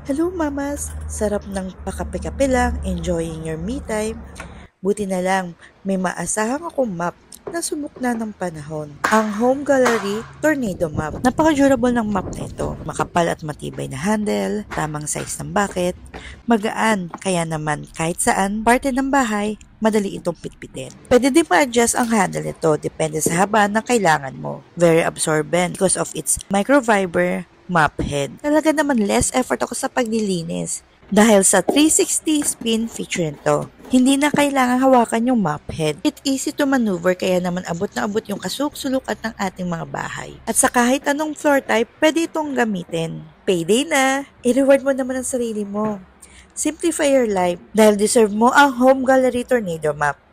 Hello mamas! Sarap ng pakape-kape lang, enjoying your me time. Buti na lang, may maasahang akong map na sumukna ng panahon. Ang Home Gallery Tornado Map. Napaka-durable ng map na ito. Makapal at matibay na handle, tamang size ng bucket, magaan, kaya naman kahit saan, parte ng bahay, madali itong pitpitin. Pwede din ma-adjust ang handle nito depende sa haba ng kailangan mo. Very absorbent because of its microfiber map head. Talaga naman less effort ako sa paglilinis. Dahil sa 360 spin feature nito, hindi na kailangan hawakan yung mop head. It's easy to maneuver kaya naman abot na abot yung kasuk-sulukat ng ating mga bahay. At sa kahit anong floor type, pwede itong gamitin. Payday na! I-reward mo naman ang sarili mo. Simplify your life dahil deserve mo ang Home Gallery Tornado Map.